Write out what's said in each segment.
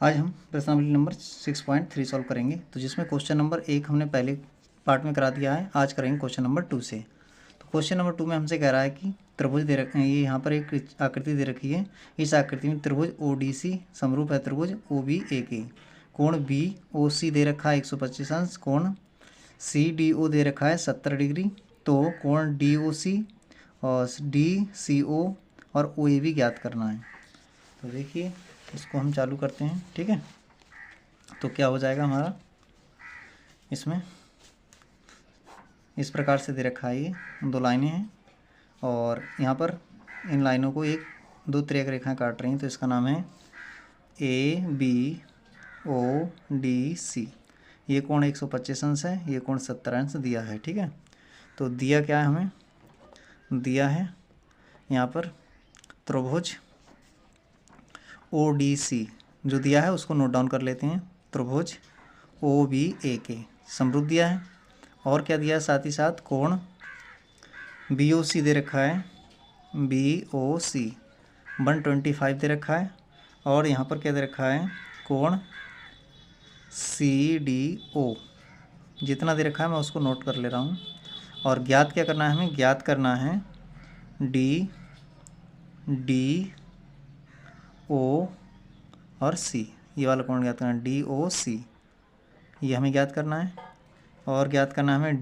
आज हम प्रश्नावली नंबर 6.3 सॉल्व करेंगे। तो जिसमें क्वेश्चन नंबर 1 हमने पहले पार्ट में करा दिया है, आज करेंगे क्वेश्चन नंबर 2 से। तो क्वेश्चन नंबर 2 में हमसे कह रहा है कि त्रिभुज दे रखे, ये यहाँ पर एक आकृति दे रखी है। इस आकृति में त्रिभुज ODC समरूप है त्रिभुज OBAK। कोण BOC दे रखा है 125 अंश। कोण CDO दे रखा है 70 डिग्री। तो कोण DOC और DCO और OAB ज्ञात करना है। तो देखिए इसको हम चालू करते हैं, ठीक है। तो क्या हो जाएगा हमारा, इसमें इस प्रकार से दे रखा है, ये 2 लाइनें हैं और यहाँ पर इन लाइनों को 1-2 तिर्यक रेखाएं काट रही हैं। तो इसका नाम है ABODC। ये कोण 125 अंश है, ये कोण 70 अंश दिया है, ठीक है। तो दिया क्या है, हमें दिया है यहाँ पर त्रिभुज ODC जो दिया है उसको नोट डाउन कर लेते हैं। त्रिभुज OBAK समरूप दिया है। और क्या दिया है साथ ही साथ, कोण BOC दे रखा है, BOC 125 दे रखा है। और यहाँ पर क्या दे रखा है, कोण CDO जितना दे रखा है मैं उसको नोट कर ले रहा हूँ। और ज्ञात क्या करना है, हमें ज्ञात करना है DO और C, ये वाला कोण ज्ञात करना है DOC, ये हमें ज्ञात करना है। और ज्ञात करना है हमें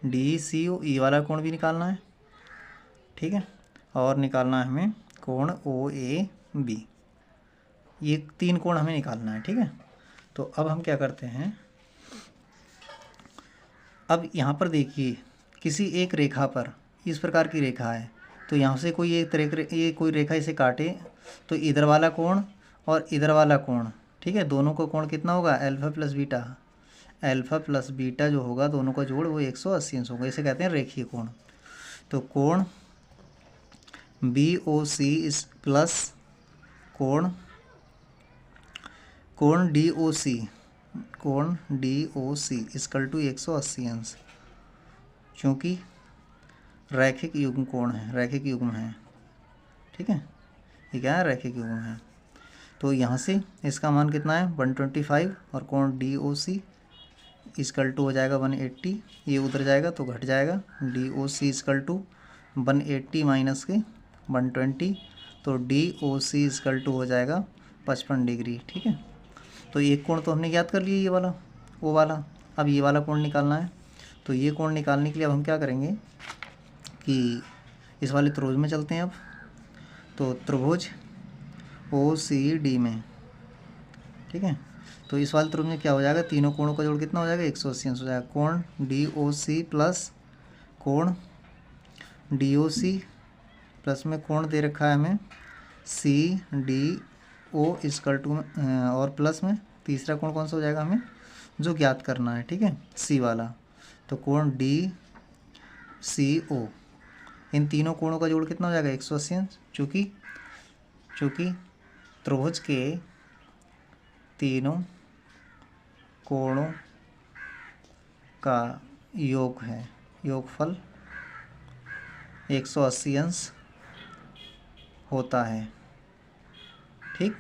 DCO, ये वाला कोण भी निकालना है, ठीक है। और निकालना है हमें कोण OAB, ये 3 कोण हमें निकालना है, ठीक है। तो अब हम क्या करते हैं, अब यहाँ पर देखिए किसी एक रेखा पर इस प्रकार की रेखा है। तो यहाँ से कोई ये कोई रेखा इसे काटे तो इधर वाला कोण और इधर वाला कोण, ठीक है, दोनों का कोण कितना होगा, अल्फा प्लस बीटा जो होगा दोनों का जोड़ वो 180 अंश होगा। इसे कहते हैं रेखीय कोण। तो कोण BOC इस प्लस कोण DOC इसकल टू 180 अंश, क्योंकि रैखिक युग्म कोण है, रैखिक युग्म है, ठीक है। ये क्या है, रैखिक युग्म है। तो यहाँ से इसका मान कितना है 125 और कोण DOC इसकल टू हो जाएगा 180, ये उधर जाएगा तो घट जाएगा। DOC इसकल टू 180 माइनस के 120, तो DOC इसकल टू हो जाएगा 55 डिग्री, ठीक है। तो एक कोण तो हमने ज्ञात कर लिया, ये वाला वो वाला। अब ये वाला कोण निकालना है। तो ये कोण निकालने के लिए अब हम क्या करेंगे कि इस वाले त्रिभुज में चलते हैं अब। तो त्रिभुज OCD में, ठीक है। तो इस वाले त्रिभुज में क्या हो जाएगा, तीनों कोणों का जोड़ कितना हो जाएगा 180 अंश हो जाएगा। कोण DOC प्लस कोण DOC प्लस में कोण दे रखा है हमें CDO इसकल टू और प्लस में तीसरा कोण कौन सा हो जाएगा हमें जो ज्ञात करना है, ठीक है, C वाला। तो कोण DCO, इन तीनों कोणों का जोड़ कितना हो जाएगा 180 अंश, चूँकि त्रिभुज के तीनों कोणों का योग है, योगफल 180 अंश होता है, ठीक।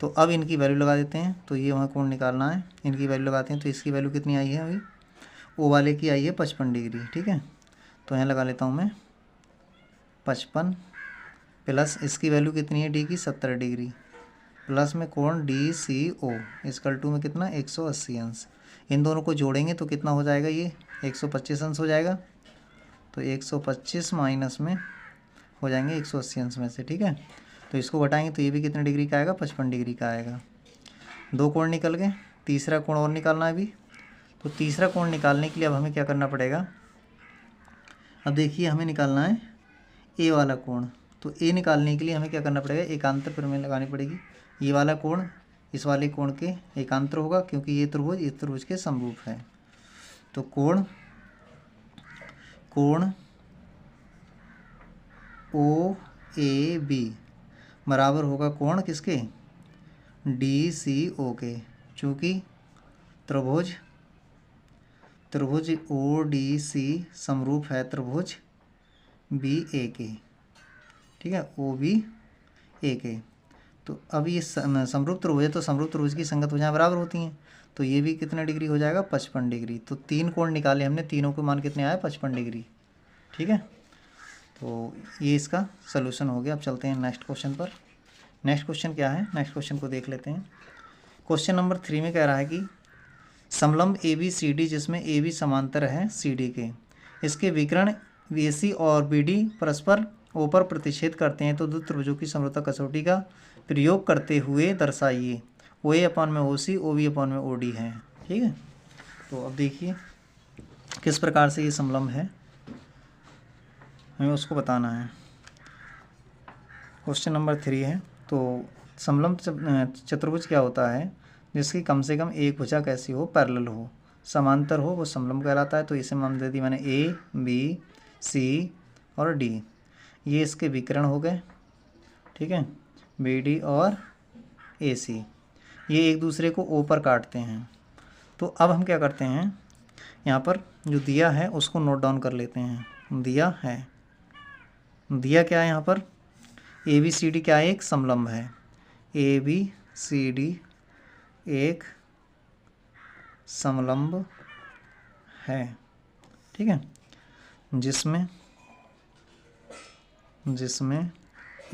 तो अब इनकी वैल्यू लगा देते हैं। तो ये वहाँ कोण निकालना है, इनकी वैल्यू लगाते हैं। तो इसकी वैल्यू कितनी आई है, अभी ओ वाले की आई है 55 डिग्री, ठीक है। तो यहाँ लगा लेता हूँ मैं 55 प्लस इसकी वैल्यू कितनी है, डी की 70 डिग्री, प्लस में कोण DCO इसकल टू में कितना 180 अंश। इन दोनों को जोड़ेंगे तो कितना हो जाएगा, ये 125 अंश हो जाएगा। तो 125 माइनस में हो जाएंगे 180 अंश में से, ठीक है। तो इसको घटाएंगे तो ये भी कितने डिग्री का आएगा, 55 डिग्री का आएगा। 2 कोण निकल गए, तीसरा कोण और निकालना है अभी। तो तीसरा कोण निकालने के लिए अब हमें क्या करना पड़ेगा, अब देखिए हमें निकालना है ए वाला कोण। तो ए निकालने के लिए हमें क्या करना पड़ेगा, एकांतर प्रमेय लगानी पड़ेगी। ये वाला कोण इस वाले कोण के एकांतर होगा, क्योंकि ये त्रिभुज इस त्रिभुज के समरूप है। तो कोण OAB बराबर होगा कोण किसके, DCO के, चूँकि त्रिभुज ODC समरूप है त्रिभुज BAK, ठीक है, OBAK। तो अब ये समरूप त्रिभुज है, तो समरूप त्रिभुज की संगत भुजाएं बराबर होती हैं, तो ये भी कितना डिग्री हो जाएगा, 55 डिग्री। तो 3 कोण निकाले हमने, तीनों के मान कितने आए, 55 डिग्री। ठीक है, तो ये इसका सलूशन हो गया। अब चलते हैं नेक्स्ट क्वेश्चन पर। नेक्स्ट क्वेश्चन क्या है, नेक्स्ट क्वेश्चन को देख लेते हैं। क्वेश्चन नंबर 3 में कह रहा है कि समलंब ए बी सी डी, जिसमें ए बी समांतर है सी डी के, इसके विकर्ण ए सी और बी डी परस्पर ओ पर प्रतिच्छेद करते हैं, तो दो त्रिभुजों की समरूपता कसौटी का प्रयोग करते हुए दर्शाइए। ओ ए अपॉन में ओ सी, ओ बी अपॉन में ओ डी है। ठीक है, तो अब देखिए किस प्रकार से ये समलंब है, हमें उसको बताना है। क्वेश्चन नंबर 3 है, तो समलंब चतुर्भुज क्या होता है, जिसकी कम से कम एक भुजा कैसी हो, पैरेलल हो, समांतर हो, वो समलंब कहलाता है। तो इसे मान दे दी मैंने ए बी सी और डी, ये इसके विकर्ण हो गए। ठीक है, बी डी और ए सी, ये एक दूसरे को ओ पर काटते हैं। तो अब हम क्या करते हैं, यहाँ पर जो दिया है उसको नोट डाउन कर लेते हैं। दिया है, दिया क्या है यहाँ पर, ए बी सी डी क्या है, एक समलंब है। ए बी सी डी एक समलंब है। ठीक है, जिसमें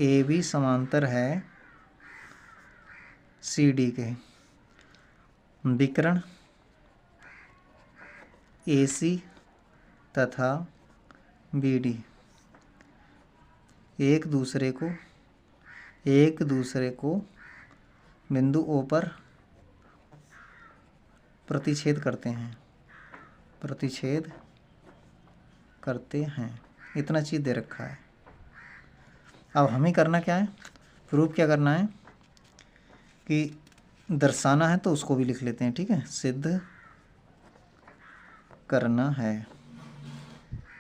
ए बी समांतर है सी डी के, विकर्ण ए सी तथा बी डी एक दूसरे को बिंदु ओ पर प्रतिच्छेद करते हैं। इतना चीज़ दे रखा है। अब हमें करना क्या है, प्रूफ क्या करना है कि दर्शाना है, तो उसको भी लिख लेते हैं। ठीक है, सिद्ध करना है।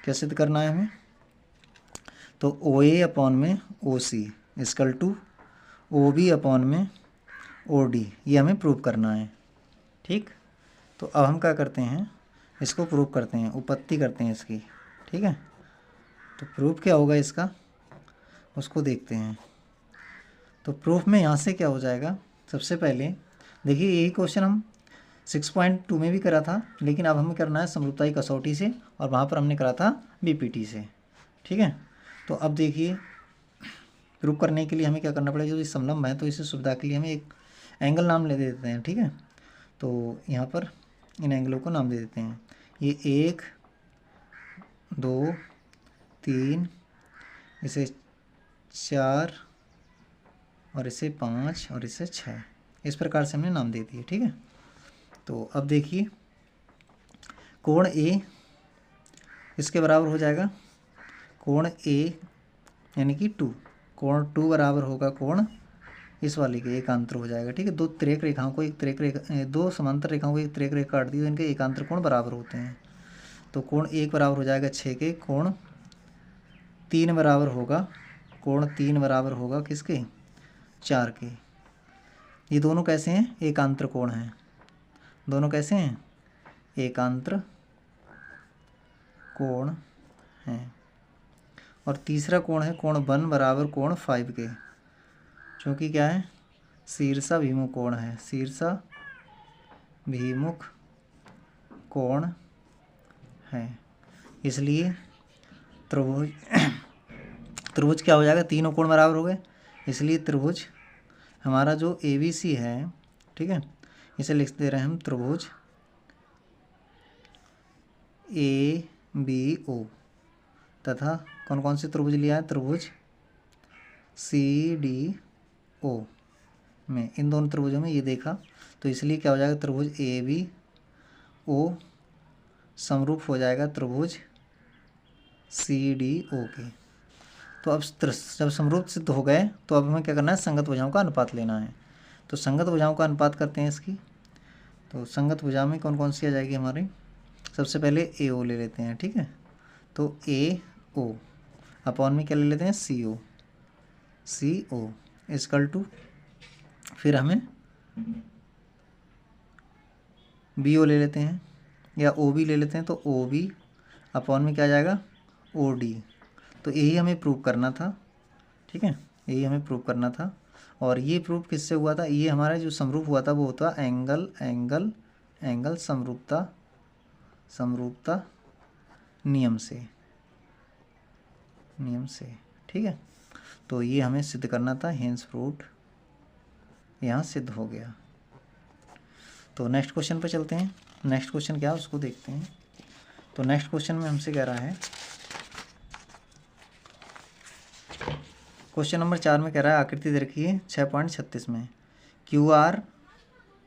क्या सिद्ध करना है हमें, तो ओ ए अपॉन में O C equal to O B upon में ओ डी, ये हमें प्रूव करना है। ठीक, तो अब हम क्या करते हैं, इसको प्रूव करते हैं, उपपत्ति करते हैं इसकी। ठीक है, तो प्रूफ क्या होगा इसका, उसको देखते हैं। तो प्रूफ में यहाँ से क्या हो जाएगा, सबसे पहले देखिए यही क्वेश्चन हम 6.2 में भी करा था, लेकिन अब हमें करना है समरूपता की कसौटी से, और वहाँ पर हमने करा था बीपीटी से। ठीक है, तो अब देखिए प्रूफ करने के लिए हमें क्या करना पड़ेगा, जो ये समलंब है, तो इसे सुविधा के लिए हमें एक एंगल नाम ले देते हैं। ठीक है, तो यहाँ पर इन एंगलों को नाम दे देते हैं। ये 1 2 3, इसे 4 और इसे 5 और इसे 6, इस प्रकार से हमने नाम दे दिए। ठीक है, तो अब देखिए कोण ए इसके बराबर हो जाएगा, कोण ए यानी कि 2, कोण 2 बराबर होगा कोण इस वाले के, एकांतर हो जाएगा। ठीक है, दो तिर्यक रेखाओं को एक तिर्यक रेखा, दो समांतर रेखाओं को एक तिर्यक रेखा काट दी, तो इनके एकांतर कोण बराबर होते हैं। तो कोण 1 बराबर हो जाएगा 6 के, कोण 3 बराबर होगा, कोण 3 बराबर होगा किसके, 4 के। ये दोनों कैसे हैं, एकांतर कोण हैं। दोनों कैसे हैं, एकांतर कोण हैं। और तीसरा कोण है कोण 1 बराबर कोण 5 के, क्योंकि क्या है, शीर्षाभिमुख कोण है, शीर्षाभिमुख कोण है, इसलिए त्रिभुज क्या हो जाएगा, तीनों कोण बराबर हो गए, इसलिए त्रिभुज हमारा जो ए बी सी है, ठीक है, इसे लिख दे रहे हैं हम त्रिभुज ए बी ओ, तथा कौन कौन से त्रिभुज लिया है, त्रिभुज सी डी ओ में, इन दोनों त्रिभुजों में ये देखा, तो इसलिए क्या हो जाएगा, त्रिभुज ए बी ओ समरूप हो जाएगा त्रिभुज सी डी ओ के। तो अब जब समरूप सिद्ध हो गए, तो अब हमें क्या करना है, संगत भुजाओं का अनुपात लेना है। तो संगत भुजाओं का अनुपात करते हैं इसकी। तो संगत भुजा में कौन कौन सी आ जाएगी हमारी, सबसे पहले ए ओ ले लेते हैं। ठीक है, तो ए ओ अपॉन में क्या ले लेते हैं, सी ओ इक्वल टू, फिर हमें बी ओ ले लेते हैं या ओ बी ले लेते हैं, तो ओ बी अपॉन में क्या आ जाएगा, ओ डी। तो यही हमें प्रूव करना था। ठीक है, यही हमें प्रूव करना था। और ये प्रूफ किससे हुआ था, ये हमारा जो समरूप हुआ था वो होता एंगल एंगल एंगल समरूपता नियम से ठीक है। तो ये हमें सिद्ध करना था, हेंस प्रूव्ड, यहाँ सिद्ध हो गया। तो नेक्स्ट क्वेश्चन पे चलते हैं। नेक्स्ट क्वेश्चन क्या है उसको देखते हैं। तो नेक्स्ट क्वेश्चन में हमसे कह रहा है, क्वेश्चन नंबर 4 में कह रहा है आकृति दे रखी है 6.36 में, क्यू आर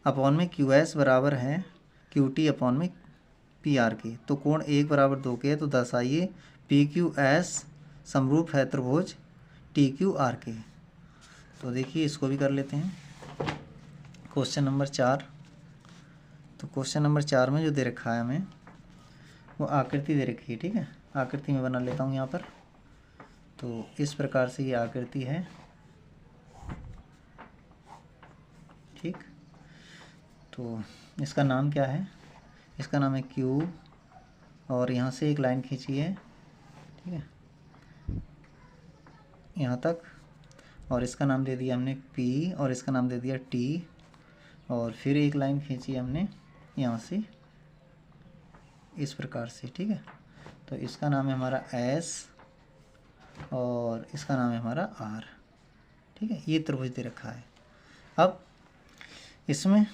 अपॉन में क्यू एस बराबर है क्यू टी अपॉन में पी आर के। तो कोण 1 बराबर 2 के है, तो दर्शाइए पी क्यू एस समरूप है त्रिभुज टी क्यू आर के। तो देखिए इसको भी कर लेते हैं। क्वेश्चन नंबर 4, तो क्वेश्चन नंबर 4 में जो दे रखा है हमें वो आकृति दे रखी है, ठीक है। आकृति में बना लेता हूँ यहाँ पर। तो इस प्रकार से ये आकृति है, ठीक। तो इसका नाम क्या है, इसका नाम है क्यू, और यहाँ से एक लाइन खींची है, ठीक है, यहाँ तक, और इसका नाम दे दिया हमने P और इसका नाम दे दिया T, और फिर एक लाइन खींची हमने यहाँ से इस प्रकार से, ठीक है। तो इसका नाम है हमारा S और इसका नाम है हमारा R, ठीक है। ये त्रिभुज दे रखा है। अब इसमें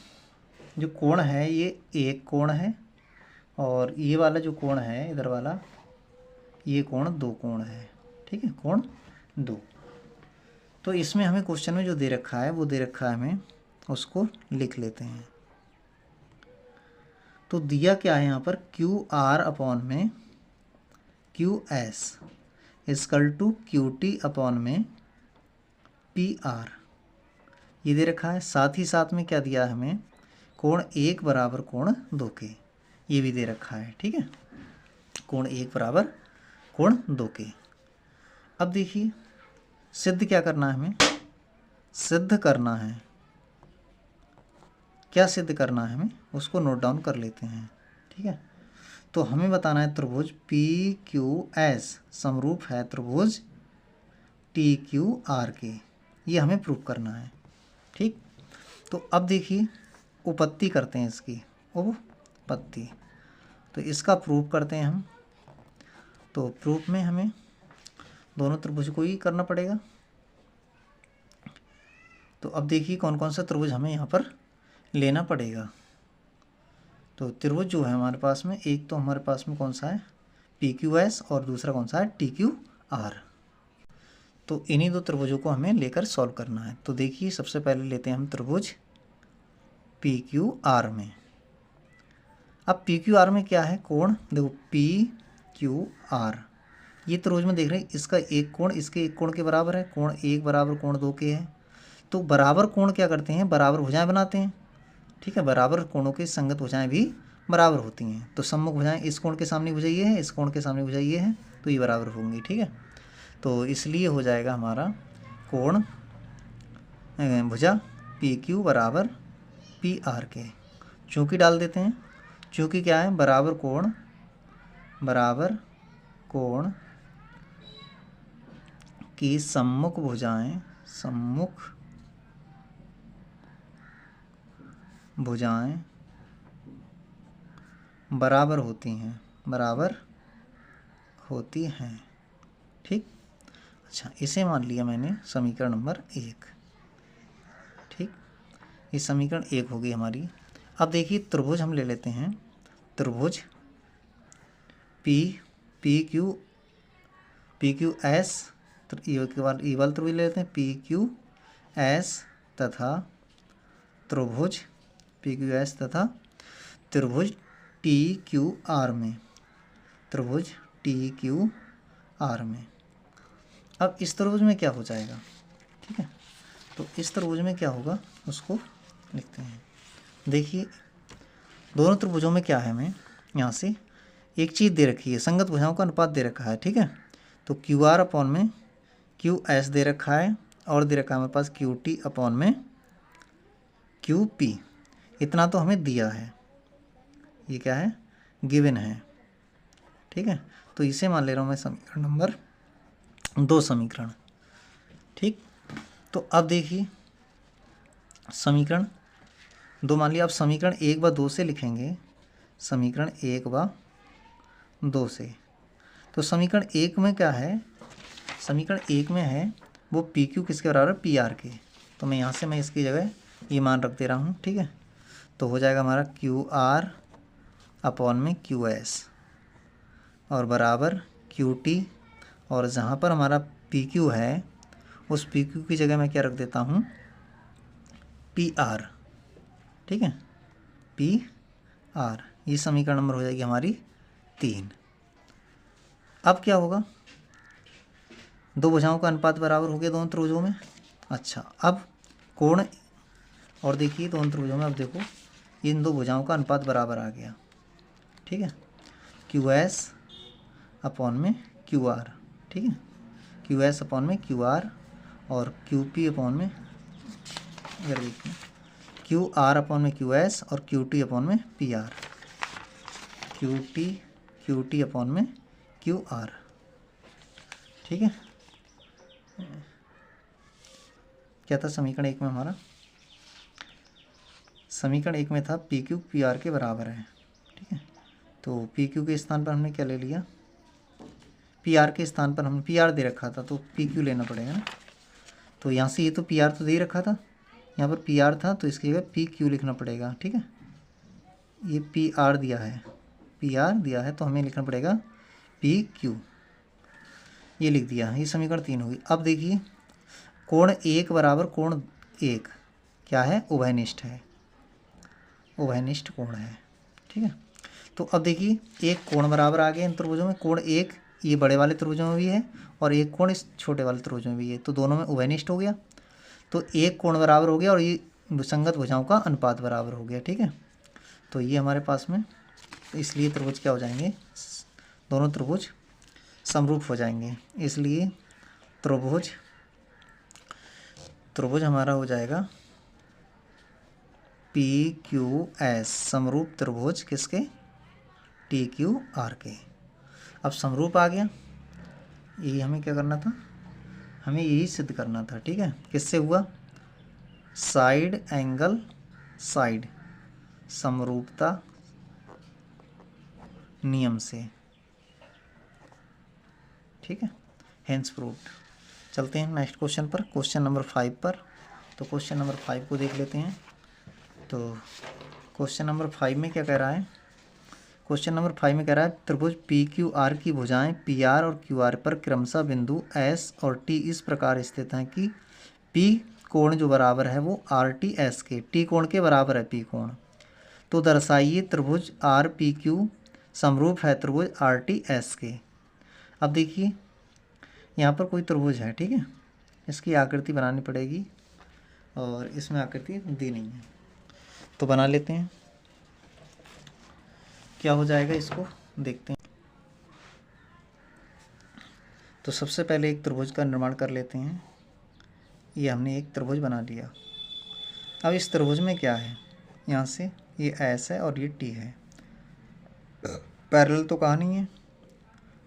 जो कोण है ये एक कोण है, और ये वाला जो कोण है इधर वाला, ये कोण 2 कोण है, ठीक है, कोण 2। तो इसमें हमें क्वेश्चन में जो दे रखा है वो दे रखा है, हमें उसको लिख लेते हैं। तो दिया क्या है यहाँ पर, क्यू आर अपॉन में Q S equal to Q T upon में पी आर, ये दे रखा है। साथ ही साथ में क्या दिया है हमें, कोण 1 बराबर कोण 2 के, ये भी दे रखा है, ठीक है, कोण 1 बराबर कोण 2 के। अब देखिए सिद्ध क्या करना है हमें, सिद्ध करना है, क्या सिद्ध करना है हमें उसको नोट डाउन कर लेते हैं, ठीक है। तो हमें बताना है त्रिभुज पी क्यू एस समरूप है त्रिभुज टी क्यू आर के, ये हमें प्रूव करना है, ठीक। तो अब देखिए उपपत्ति करते हैं इसकी, उपपत्ति, तो इसका प्रूफ करते हैं हम। तो प्रूफ में हमें दोनों त्रिभुज को ही करना पड़ेगा। तो अब देखिए कौन कौन सा त्रिभुज हमें यहाँ पर लेना पड़ेगा। तो त्रिभुज जो है हमारे पास में, एक तो हमारे पास में कौन सा है पी क्यू एस, और दूसरा कौन सा है टी क्यू आर। तो इन्हीं 2 त्रिभुजों को हमें लेकर सॉल्व करना है। तो देखिए सबसे पहले लेते हैं हम त्रिभुज पी क्यू आर में। अब पी क्यू आर में क्या है, कोण देखो पी क्यू आर, ये त्रिभुज में देख रहे हैं, इसका एक कोण इसके एक कोण के बराबर है, कोण 1 बराबर कोण 2 के है। तो बराबर कोण क्या करते हैं, बराबर भुजाएं बनाते हैं, ठीक है। बराबर कोणों की संगत भुजाएं भी बराबर होती हैं। तो सम्मुख भुजाएं, इस कोण के सामने भुजा ये है, इस कोण के सामने भुजा ये है, तो ये बराबर होंगी, ठीक है। तो इसलिए हो जाएगा हमारा कोण भुजा पी क्यू बराबर पी आर के। चूँकि डाल देते हैं, चूँकि क्या है, बराबर कोण की सम्मुख भुजाएं बराबर होती हैं, ठीक। अच्छा, इसे मान लिया मैंने समीकरण नंबर 1, ठीक। ये समीकरण 1 होगी हमारी। अब देखिए त्रिभुज हम ले लेते हैं, त्रिभुज पी क्यू एस, ये वाला त्रिभुज ले लेते हैं पी क्यू एस तथा त्रिभुज पी क्यू एस तथा त्रिभुज टी क्यू आर में, त्रिभुज टी क्यू आर में। अब इस त्रिभुज में क्या हो जाएगा, ठीक है। तो इस त्रिभुज में क्या होगा उसको लिखते हैं। देखिए दोनों त्रिभुजों में क्या है, हमें यहाँ से एक चीज़ दे रखी है, संगत भुजाओं का अनुपात दे रखा है, ठीक है। तो क्यू आर अपॉन में क्यू एस दे रखा है, और दे रखा है हमारे पास क्यू टी अपॉन में क्यू पी। इतना तो हमें दिया है, ये क्या है, गिवन है, ठीक है। तो इसे मान ले रहा हूँ मैं समीकरण नंबर 2 समीकरण, ठीक। तो अब देखिए समीकरण 2 मान लिया। अब समीकरण 1 व 2 से लिखेंगे, समीकरण 1 व 2 से। तो समीकरण 1 में क्या है, समीकरण 1 में है वो पी क्यू किसके बराबर है, पी आर के। तो मैं यहाँ से मैं इसकी जगह ये मान रख दे रहा हूँ, ठीक है। तो हो जाएगा हमारा क्यू आर अपॉन में क्यू एस और बराबर क्यू टी, और जहाँ पर हमारा पी क्यू है उस पी क्यू की जगह मैं क्या रख देता हूँ, पी आर, ठीक है, पी आर। ये समीकरण नंबर हो जाएगी हमारी 3। अब क्या होगा, दो भुजाओं का अनुपात बराबर हो गया दोनों त्रिभुजों में। अच्छा, अब कोण, और देखिए दोनों त्रिभुजों में, अब देखो इन दो भुजाओं का अनुपात बराबर आ गया, ठीक है। क्यू एस अपॉन में क्यू आर, ठीक है, क्यू एस अपॉन में क्यू आर और क्यू पी अपॉन में, इधर देखिए, क्यू आर अपॉन में क्यू एस और क्यू टी अपॉन में P are, Q T upon में क्यू आर, ठीक है। क्या था समीकरण 1 में हमारा, समीकरण 1 में था पी क्यू पी आर के बराबर है, ठीक है। तो पी क्यू के स्थान पर हमने क्या ले लिया, पी आर के स्थान पर हमने पी आर दे रखा था तो पी क्यू लेना पड़ेगा ना। तो यहाँ से ये तो पी आर तो दे ही रखा था, यहाँ पर पी आर था तो इसकी जगह पी क्यू लिखना पड़ेगा, ठीक है। ये पी आर दिया है, पी आर दिया है तो हमें लिखना पड़ेगा पी क्यू, ये लिख दिया। ये समीकरण 3 होगी। अब देखिए कोण 1 बराबर कोण 1 क्या है, उभयनिष्ठ है, उभयनिष्ठ कोण है, ठीक है। तो अब देखिए एक कोण बराबर आ गया इन त्रिभुजों में, कोण 1 ये बड़े वाले त्रिभुजों में भी है और एक कोण इस छोटे वाले त्रिभुज में भी है, तो दोनों में उभयनिष्ठ हो गया। तो एक कोण बराबर हो गया और ये विसंगत भुजाओं का अनुपात बराबर हो गया, ठीक है। तो ये हमारे पास में, तो इसलिए त्रिभुज क्या हो जाएंगे, दोनों त्रिभुज समरूप हो जाएंगे, इसलिए त्रिभुज हमारा हो जाएगा पी क्यू एस, समरूप त्रिभुज किसके, टी क्यू आर के। अब समरूप आ गया, यही हमें क्या करना था, हमें यही सिद्ध करना था, ठीक है। किससे हुआ, साइड एंगल साइड समरूपता नियम से, ठीक है, हेंस प्रूव्ड। चलते हैं नेक्स्ट क्वेश्चन पर, क्वेश्चन नंबर 5 पर। तो क्वेश्चन नंबर 5 को देख लेते हैं। तो क्वेश्चन नंबर 5 में क्या कह रहा है, क्वेश्चन नंबर 5 में कह रहा है त्रिभुज पी क्यू आर की भुजाएं पी आर और क्यू आर पर क्रमशः बिंदु एस और टी इस प्रकार स्थित हैं कि पी कोण जो बराबर है वो आर टी एस के, टी कोण के बराबर है पी कोण। तो दर्शाइए त्रिभुज आर पी क्यू समरूप है त्रिभुज आर टी एस के। अब देखिए यहाँ पर कोई त्रिभुज है, ठीक है, इसकी आकृति बनानी पड़ेगी और इसमें आकृति दी नहीं है, तो बना लेते हैं। क्या हो जाएगा इसको देखते हैं। तो सबसे पहले एक त्रिभुज का निर्माण कर लेते हैं। ये हमने एक त्रिभुज बना लिया। अब इस त्रिभुज में क्या है, यहाँ से ये एस है और ये टी है, पैरेलल तो कहा नहीं है,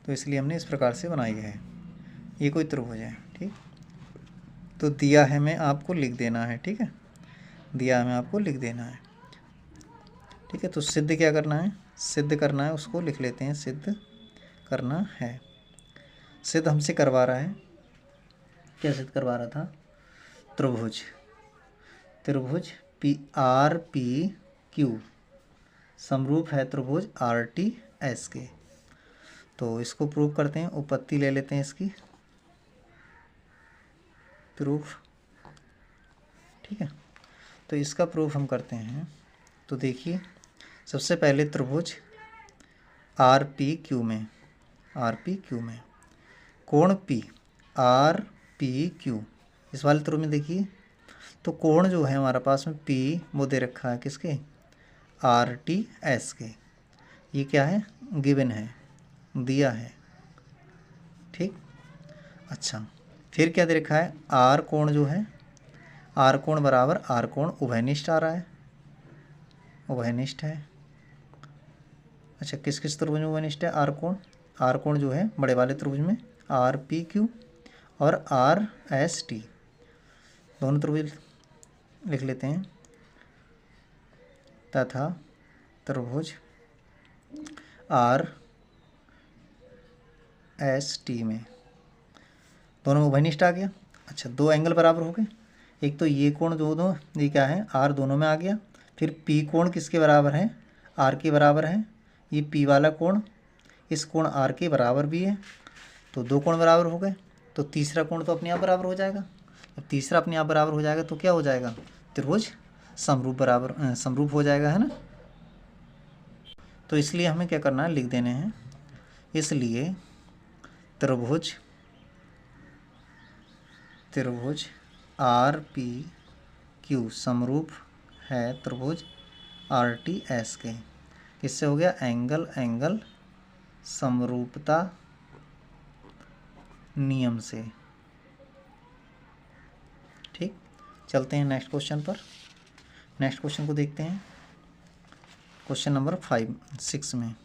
तो इसलिए हमने इस प्रकार से बनाई है। ये कोई त्रिभुज है, ठीक। तो दिया है मैं आपको लिख देना है, ठीक है, दिया है मैं आपको लिख देना है, ठीक है। तो सिद्ध क्या करना है, सिद्ध करना है, उसको लिख लेते हैं, सिद्ध करना है। सिद्ध हमसे करवा रहा है, क्या सिद्ध करवा रहा था, त्रिभुज पी आर पी क्यू समरूप है त्रिभुज आर टी एस के। तो इसको प्रूव करते हैं, उपपत्ति ले लेते हैं इसकी, प्रूफ, ठीक है। तो इसका प्रूफ हम करते हैं। तो देखिए सबसे पहले त्रिभुज आर पी क्यू में कोण पी आर पी क्यू, इस वाले त्रिभुज में देखिए तो कोण जो है हमारा पास में पी वो दे रखा है किसके, आर टी एस के। ये क्या है, गिवन है, दिया है, ठीक। अच्छा, फिर क्या दे रखा है, आर कोण जो है, आर कोण बराबर आर कोण उभयनिष्ठ आ रहा है, उभयनिष्ठ है। अच्छा, किस किस त्रिभुज में उभयनिष्ठ है आर कोण जो है बड़े वाले त्रिभुज में आर पी क्यू और आर एस टी, दोनों त्रिभुज लिख लेते हैं तथा त्रिभुज RST में दोनों में उभयनिष्ठ आ गया। अच्छा, दो एंगल बराबर हो गए। एक तो ये कोण दो ये क्या है R दोनों में आ गया। फिर P कोण किसके बराबर है, R के बराबर है। ये P वाला कोण इस कोण R के बराबर भी है, तो दो कोण बराबर हो गए। तो तीसरा कोण तो अपने आप बराबर हो जाएगा। अब तीसरा अपने आप बराबर हो जाएगा तो क्या हो जाएगा, त्रिभुज समरूप हो जाएगा, है ना। तो इसलिए हमें क्या करना है, लिख देने हैं। इसलिए त्रिभुज RPQ समरूप है त्रिभुज RTS के। किससे हो गया, एंगल समरूपता नियम से। ठीक, चलते हैं नेक्स्ट क्वेश्चन पर। नेक्स्ट क्वेश्चन को देखते हैं, क्वेश्चन नंबर 6 में।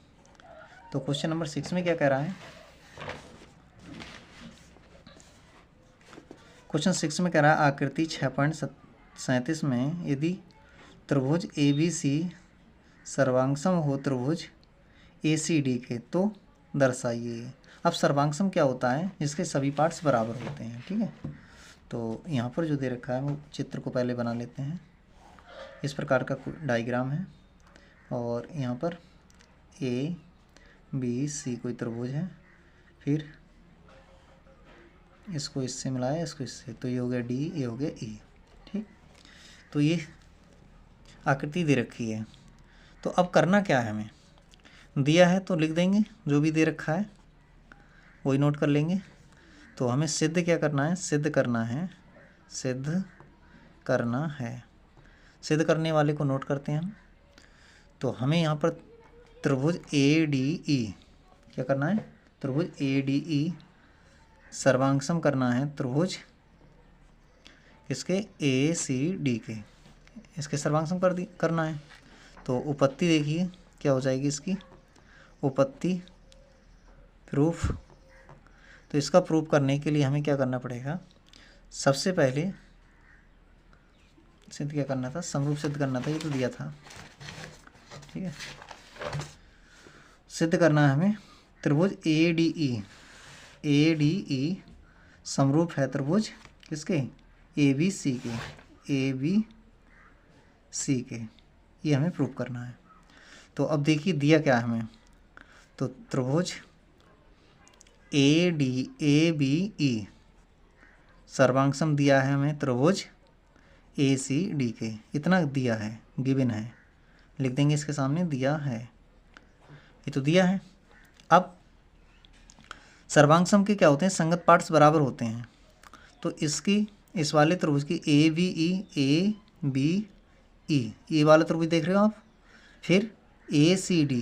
तो क्वेश्चन नंबर 6 में क्या कह रहा है, क्वेश्चन 6 में कह रहा है आकृति 6.37 में यदि त्रिभुज ABC सर्वांगसम हो त्रिभुज ACD के तो दर्शाइए। अब सर्वांगसम क्या होता है, जिसके सभी पार्ट्स बराबर होते हैं। ठीक है, तो यहाँ पर जो दे रखा है वो चित्र को पहले बना लेते हैं। इस प्रकार का डायग्राम है और यहाँ पर ABC कोई त्रिभुज है, फिर इसको इससे मिलाया, इसको इससे, तो ये हो गया D, ये हो गया E। ठीक, तो ये आकृति दे रखी है। तो अब करना क्या है, हमें दिया है तो लिख देंगे, जो भी दे रखा है वही नोट कर लेंगे। तो हमें सिद्ध क्या करना है, सिद्ध करना है। सिद्ध करने वाले को नोट करते हैं हम। तो हमें यहाँ पर त्रिभुज ADE क्या करना है, त्रिभुज ADE सर्वांगसम करना है त्रिभुज इसके ACD के, इसके सर्वांगसम करना है। तो उपपत्ति देखिए क्या हो जाएगी इसकी उपपत्ति, प्रूफ। तो इसका प्रूफ करने के लिए हमें क्या करना पड़ेगा, सबसे पहले सिद्ध क्या करना था, समरूप सिद्ध करना था, ये तो दिया था। ठीक है, सिद्ध करना है हमें त्रिभुज ADE समरूप है त्रिभुज किसके, ABC के, ये हमें प्रूफ करना है। तो अब देखिए दिया क्या है हमें, तो त्रिभुज ABE सर्वांगसम दिया है हमें त्रिभुज ACD के, इतना दिया है, गिवन है, लिख देंगे इसके सामने दिया है, ये तो दिया है। अब सर्वांगसम के क्या होते हैं, संगत पार्ट्स बराबर होते हैं। तो इसकी इस वाले त्रिभुज की ABE ये वाला त्रिभुज देख रहे हो आप, फिर ACD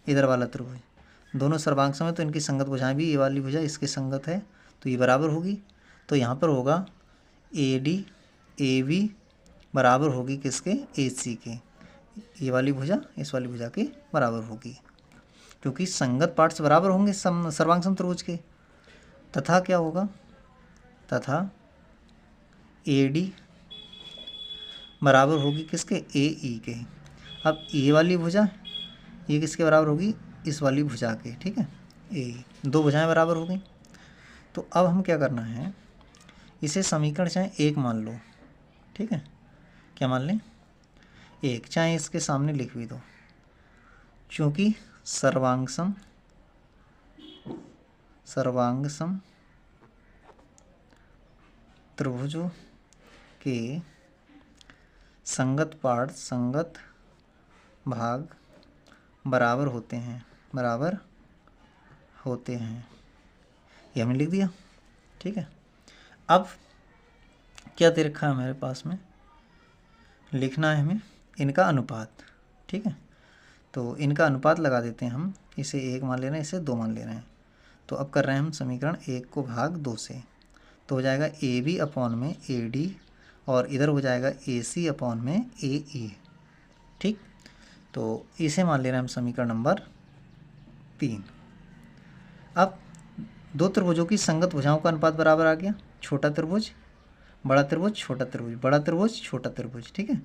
इधर वाला त्रिभुज, दोनों सर्वांगसम है तो इनकी संगत भुजाएं भी, ये वाली भुजा इसकी संगत है तो ये बराबर होगी। तो यहाँ पर होगा AB बराबर होगी किसके, AC के, ये वाली भुजा इस वाली भुजा के बराबर होगी, क्योंकि संगत पार्ट्स बराबर होंगे सर्वांगसम त्रिभुज के। तथा क्या होगा, तथा AD बराबर होगी किसके, AE के। अब ये वाली भुजा ये किसके बराबर होगी, इस वाली भुजा के। ठीक है, AE, दो भुजाएं बराबर हो गई। तो अब हम क्या करना है, इसे समीकरण चाहे 1 मान लो। ठीक है, क्या मान लें, 1, चाहे इसके सामने लिख भी दो, क्योंकि सर्वांगसम त्रिभुजों के संगत भाग बराबर होते हैं, ये हमने लिख दिया। ठीक है, अब क्या दे रखा है हमारे पास में, लिखना है हमें इनका अनुपात। ठीक है, तो इनका अनुपात लगा देते हैं हम, इसे 1 मान ले रहे हैं, इसे 2 मान ले रहे हैं। तो अब कर रहे हैं हम समीकरण 1 को भाग 2 से, तो हो जाएगा AB अपॉन में AD और इधर हो जाएगा AC अपॉन में AE। ठीक, तो इसे मान ले रहे हैं हम समीकरण नंबर 3। अब दो त्रिभुजों की संगत भुजाओं का अनुपात बराबर आ गया, छोटा त्रिभुज बड़ा त्रिभुज छोटा त्रिभुज, बड़ा त्रिभुज छोटा त्रिभुज, ठीक है,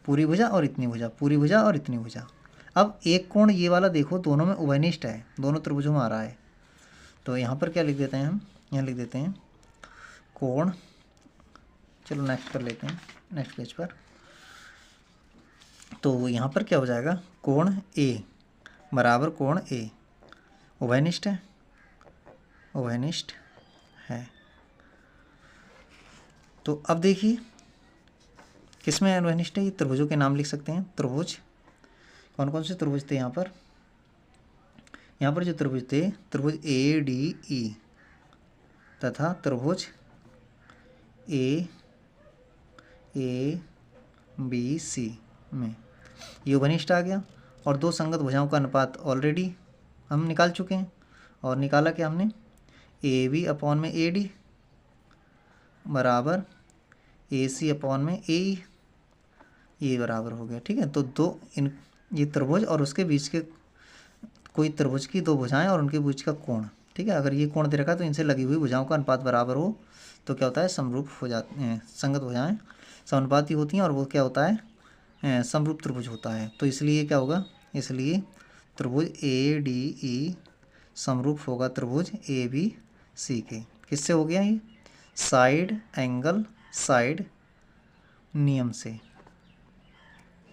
पूरी भुजा और इतनी भुजा, पूरी भुजा और इतनी भुजा। अब एक कोण ये वाला देखो दोनों में उभयनिष्ठ है, दोनों त्रिभुजों में आ रहा है, तो यहाँ पर क्या लिख देते हैं हम, यहाँ लिख देते हैं कोण, चलो नेक्स्ट कर लेते हैं, नेक्स्ट पेज पर। तो यहाँ पर क्या हो जाएगा, कोण ए बराबर कोण ए, उभयनिष्ठ है, उभयनिष्ठ है। तो अब देखिए किस में उभयनिष्ठ है, ये त्रिभुजों के नाम लिख सकते हैं। त्रिभुज कौन कौन से त्रिभुज थे यहाँ पर, यहाँ पर जो त्रिभुज थे, त्रिभुज ए डी ई तथा त्रिभुज ए बी सी में ये उभयनिष्ठ आ गया। और दो संगत भुजाओं का अनुपात ऑलरेडी हम निकाल चुके हैं, और निकाला क्या हमने, ए बी अपॉन में ए डी बराबर ए सी अपॉन में ए ई, ये बराबर हो गया, ठीक है। तो दो इन ये त्रिभुज और उसके बीच के कोई त्रिभुज की दो भुजाएं और उनके बीच का कोण, ठीक है, अगर ये कोण दे रखा है तो इनसे लगी हुई भुजाओं का अनुपात बराबर हो तो क्या होता है, समरूप हो जाते हैं, संगत भुजाएं समानुपाती होती हैं और वो क्या होता है, समरूप त्रिभुज होता है। तो इसलिए क्या होगा, इसलिए त्रिभुज ए डी ई समरूप होगा त्रिभुज ए बी सी के। किससे हो गया ये, साइड एंगल साइड नियम से,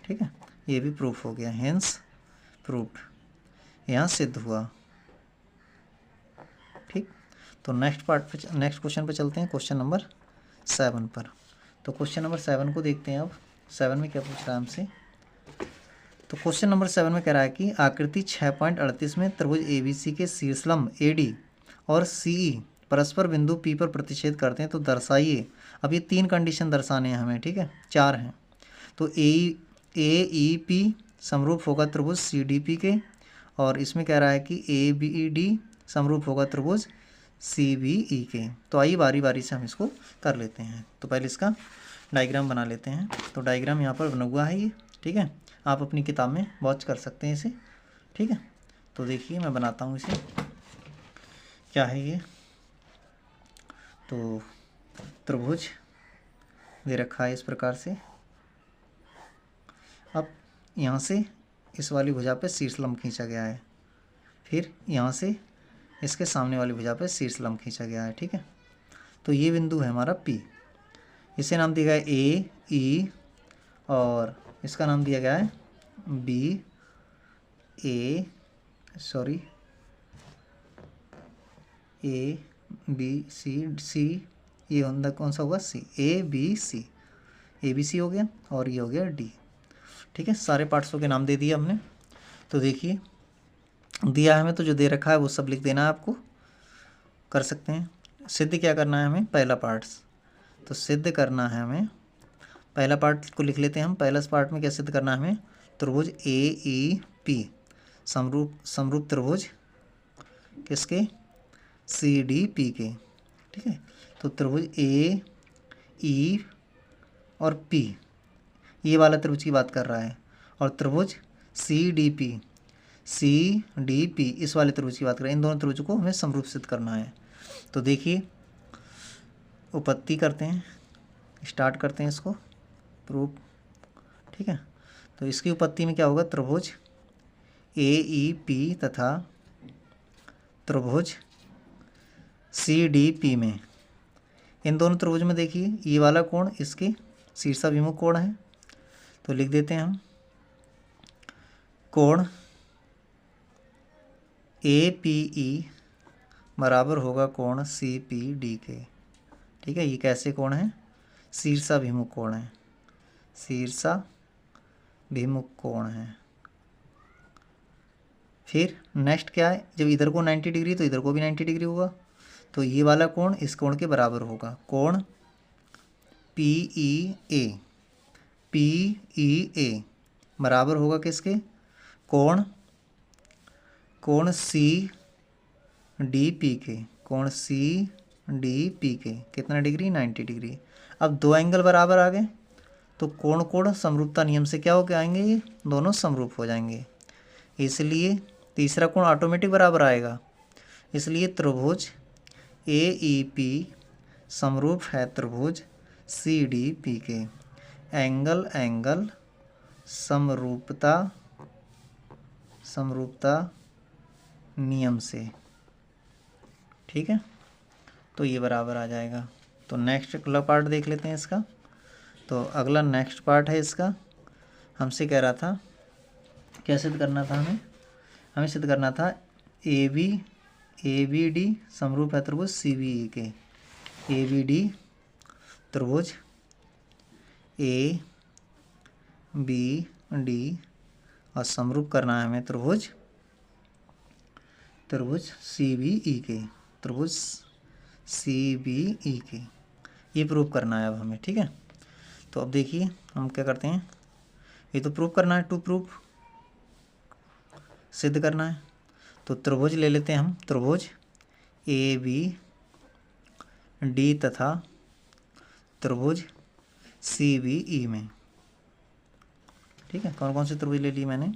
ठीक है, ये भी प्रूफ हो गया, हेंस प्रूफ्ड, यहाँ सिद्ध हुआ, ठीक। तो नेक्स्ट पार्ट पे, नेक्स्ट क्वेश्चन पे चलते हैं, क्वेश्चन नंबर 7 पर। तो क्वेश्चन नंबर 7 को देखते हैं। अब 7 में क्या पूछ रहा है हमसे, तो क्वेश्चन नंबर 7 में कह रहा है कि आकृति 6.38 में त्रिभुज ABC के शीर्षलंब AD और CE परस्पर बिंदु P पर प्रतिच्छेद करते हैं, तो दर्शाइए। अब ये 3 कंडीशन दर्शाने हैं हमें, ठीक है, 4 हैं। तो AEP समरूप होगा त्रिभुज CDP के, और इसमें कह रहा है कि ABD समरूप होगा त्रिभुज CBE के। तो आइए बारी बारी से हम इसको कर लेते हैं। तो पहले इसका डायग्राम बना लेते हैं। तो डायग्राम यहाँ पर बना हुआ है ये, ठीक है, आप अपनी किताब में वॉच कर सकते हैं इसे, ठीक है। तो देखिए मैं बनाता हूँ इसे, क्या है ये, तो त्रिभुज दे रखा है इस प्रकार से। अब यहाँ से इस वाली भुजा पे शीर्षलंब खींचा गया है, फिर यहाँ से इसके सामने वाली भुजा पे शीर्षलंब खींचा गया है, ठीक है। तो ये बिंदु है हमारा P, इसे नाम दिया गया है A E, और इसका नाम दिया गया है B B C, ये अंदर कौन सा होगा, C, A B C हो गया, और ये हो गया D, ठीक है। सारे पार्ट्सों के नाम दे दिए हमने। तो देखिए दिया है हमें, तो जो दे रखा है वो सब लिख देना है, आपको कर सकते हैं। सिद्ध क्या करना है हमें, पहला पार्ट्स, तो सिद्ध करना है हमें, पहला पार्ट को लिख लेते हैं हम। पहला पार्ट में क्या सिद्ध करना है हमें, त्रिभुज AEP समरूप त्रिभुज किसके, CDP के, ठीक है। तो त्रिभुज AE और P, ये वाला त्रिभुज की बात कर रहा है, और त्रिभुज CDP इस वाले त्रिभुज की बात कर रहे हैं। इन दोनों त्रिभुजों को हमें समरूप सिद्ध करना है। तो देखिए उपपत्ति करते हैं, स्टार्ट करते हैं इसको प्रूफ, ठीक है। तो इसकी उपपत्ति में क्या होगा, त्रिभुज AEP तथा त्रिभुज CDP में, इन दोनों त्रिभुज में देखिए ये वाला कोण इसके शीर्षाभिमुख कोण है, तो लिख देते हैं हम कोण APE बराबर होगा कोण CPD के, ठीक है। ये कैसे कोण है, शीर्षाभिमुख कोण है, शीर्षाभिमुख कोण है। फिर नेक्स्ट क्या है, जब इधर को 90 डिग्री तो इधर को भी 90 डिग्री होगा, तो ये वाला कोण इस कोण के बराबर होगा, कोण PEA बराबर होगा किसके, कोण CDP के, कोण CDP के कितना डिग्री, 90 डिग्री। अब दो एंगल बराबर आ गए, तो कोण समरूपता नियम से क्या हो के आएंगे, ये दोनों समरूप हो जाएंगे, इसलिए तीसरा कोण ऑटोमेटिक बराबर आएगा। इसलिए त्रिभुज AEP समरूप है त्रिभुज सी डी पी के। एंगल एंगल समरूपता नियम से। ठीक है, तो ये बराबर आ जाएगा। तो नेक्स्ट अगला पार्ट देख लेते हैं इसका। तो अगला नेक्स्ट पार्ट है इसका, हमसे कह रहा था क्या सिद्ध करना था, हमें सिद्ध करना था ए बी डी समरूप है त्रिभुज सी बी ई के। ए बी डी त्रिभुज ए बी डी और समरूप करना है हमें त्रिभुज सी बी ई के, त्रिभुज सी बी ई के, ये प्रूव करना है अब हमें। ठीक है, तो अब देखिए हम क्या करते हैं, ये तो प्रूव करना है, टू प्रूफ सिद्ध करना है। तो त्रिभुज ले लेते हैं हम, त्रिभुज ए बी डी तथा त्रिभुज सी बी ई में। ठीक है, कौन कौन से त्रिभुज ले लिए मैंने,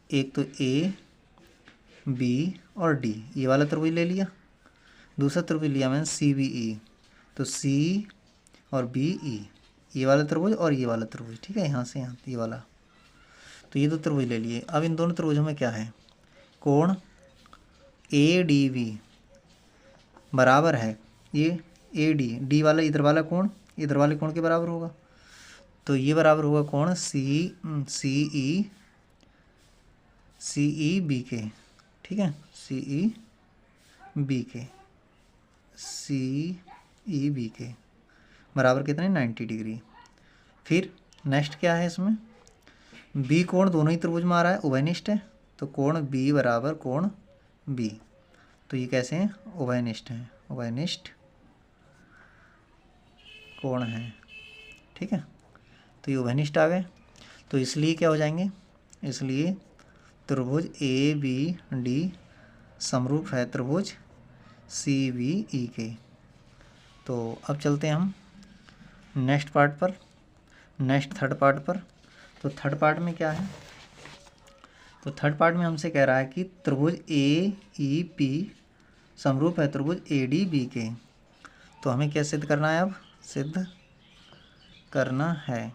एक तो ए बी और डी, ये वाला त्रिभुज ले लिया। दूसरा त्रिभुज लिया मैंने सी बी ई, तो सी और बी ई, ये वाला त्रिभुज और ये वाला त्रिभुज। ठीक है, यहाँ से यहाँ ये वाला, तो ये दो त्रिभुज ले लिए। अब इन दोनों त्रिभुजों में क्या है, कोण ए डी बी बराबर है ये ए डी वाला, इधर वाला कोण इधर वाले कोण के बराबर होगा, तो ये बराबर होगा कोण सी ई बी के। ठीक है, सी ई बी के बराबर कितने, 90 डिग्री। फिर नेक्स्ट क्या है इसमें, बी कोण दोनों ही त्रिभुज में आ रहा है, उभयनिष्ठ है, तो कोण बी बराबर कोण बी, तो ये कैसे हैं, उभयनिष्ठ हैं, उभयनिष्ठ कोण है। ठीक है, तो ये उभयनिष्ठ आ गए, तो इसलिए क्या हो जाएंगे, इसलिए त्रिभुज ए बी डी समरूप है त्रिभुज सी बी ई के। तो अब चलते हैं हम नेक्स्ट पार्ट पर, नेक्स्ट थर्ड पार्ट पर। तो थर्ड पार्ट में क्या है, तो थर्ड पार्ट में हमसे कह रहा है कि त्रिभुज ए ई पी समरूप है त्रिभुज ए डी बी के। तो हमें क्या सिद्ध करना है, अब सिद्ध करना है,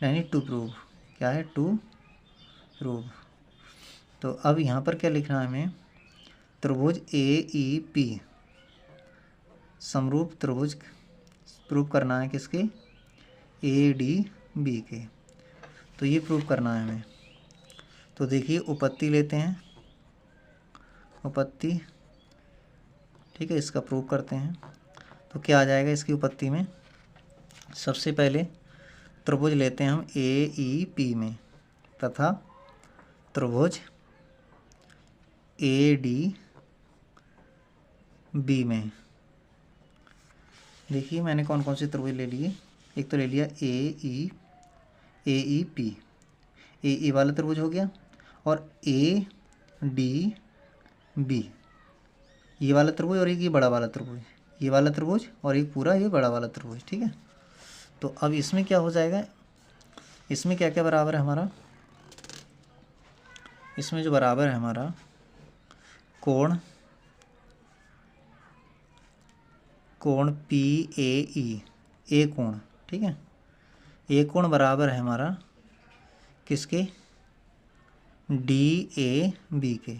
यानी टू प्रूव, क्या है, टू प्रूव। तो अब यहाँ पर क्या लिखना है हमें, त्रिभुज ए ई पी समरूप त्रिभुज प्रूव करना है किसके, ए डी बी के। तो ये प्रूव करना है हमें। तो देखिए उपपत्ति लेते हैं, उपपत्ति। ठीक है, इसका प्रूव करते हैं। तो क्या आ जाएगा इसकी उपपत्ति में, सबसे पहले त्रिभुज लेते हैं हम ए ई पी में तथा त्रिभुज ए डी बी में। देखिए मैंने कौन कौन से त्रिभुज ले लिए, एक तो ले लिया ए ई पी, ए ई वाला त्रिभुज हो गया, और ए डी बी ये वाला त्रिभुज, और एक ये बड़ा वाला त्रिभुज, ये वाला त्रिभुज, और एक पूरा ये बड़ा वाला त्रिभुज। ठीक है, तो अब इसमें क्या हो जाएगा, इसमें क्या क्या बराबर है हमारा, इसमें जो बराबर है हमारा कोण पी ए ई, ए कोण। ठीक है, ए कोण बराबर है हमारा किसके, डी ए बी के,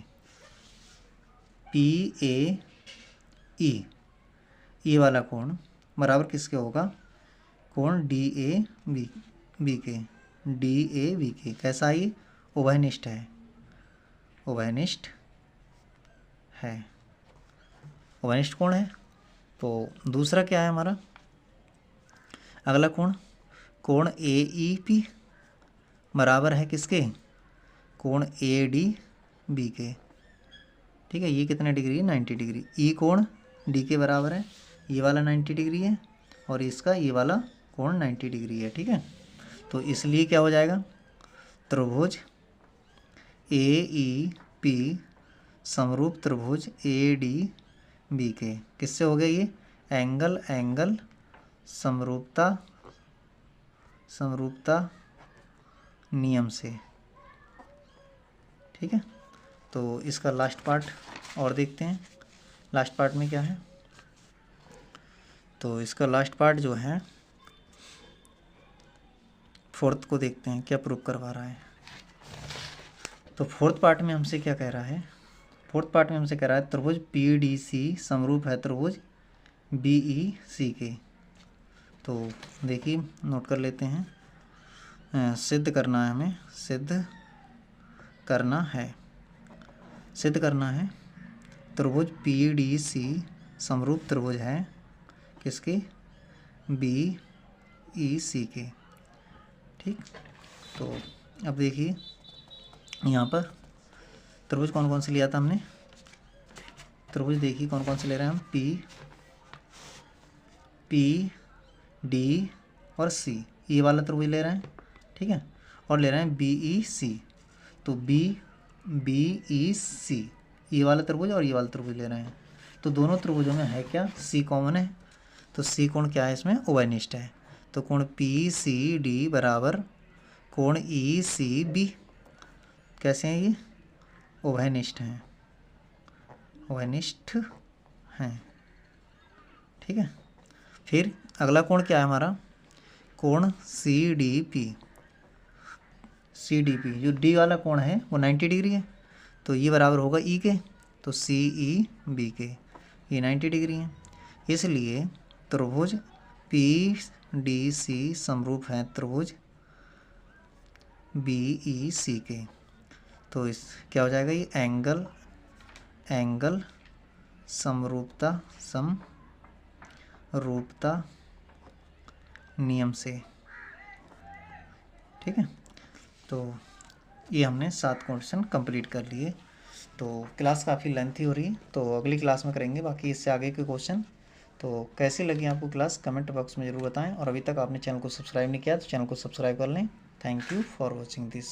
पी ए ई ये वाला कोण बराबर किसके होगा, कोण डी ए बी के, डी ए बी के। कैसा, ये उभयनिष्ठ है, उभयनिष्ठ है, उभयनिष्ठ कोण है। तो दूसरा क्या है हमारा अगला कोण, कोण ए ई पी बराबर है किसके, कोण ए डी बी के। ठीक है, ये कितने डिग्री है, 90 डिग्री। ई कोण डी के बराबर है, ये वाला 90 डिग्री है, और इसका ये वाला कोण 90 डिग्री है। ठीक है, तो इसलिए क्या हो जाएगा, त्रिभुज ए ई पी समरूप त्रिभुज ए डी बी के, किससे हो गया ये, एंगल एंगल समरूपता नियम से। ठीक है, तो इसका लास्ट पार्ट और देखते हैं। लास्ट पार्ट में क्या है, तो इसका लास्ट पार्ट जो है फोर्थ को देखते हैं क्या प्रूव करवा रहा है। तो फोर्थ पार्ट में हमसे क्या कह रहा है, फोर्थ पार्ट में हमसे कह रहा है त्रिभुज PDC समरूप है त्रिभुज BEC के। तो देखिए नोट कर लेते हैं, सिद्ध करना है हमें, सिद्ध करना है त्रिभुज PDC समरूप त्रिभुज है किसके, BEC के। ठीक, तो अब देखिए यहाँ पर त्रिभुज कौन कौन से लिया था हमने, त्रिभुज देखिए कौन कौन से ले रहे हैं हम, P D और C, ये वाला त्रिभुज ले रहे हैं। ठीक है, और ले रहे हैं BEC, तो BEC ये वाला त्रिभुज और ये वाला त्रिभुज ले रहे हैं। तो दोनों त्रिभुजों में है क्या, C कॉमन है, तो C कोण क्या है इसमें, उभयनिष्ठ है। तो कोण PCD बराबर कोण ECB, कैसे हैं ये, उभयनिष्ठ हैं, उभयनिष्ठ हैं। ठीक है, फिर अगला कोण क्या है हमारा, कोण CDP, जो D वाला कोण है वो 90 डिग्री है, तो ये बराबर होगा E के, तो CEB के, ये 90 डिग्री है। इसलिए त्रिभुज PDC समरूप है त्रिभुज BEC के। तो इस क्या हो जाएगा, ये एंगल समरूपता नियम से। ठीक है, तो ये हमने 7 क्वेश्चन कंप्लीट कर लिए। तो क्लास काफ़ी लेंथी हो रही है, तो अगली क्लास में करेंगे बाकी इससे आगे के क्वेश्चन। तो कैसी लगी आपको क्लास कमेंट बॉक्स में ज़रूर बताएं, और अभी तक आपने चैनल को सब्सक्राइब नहीं किया तो चैनल को सब्सक्राइब कर लें। Thank you for watching this.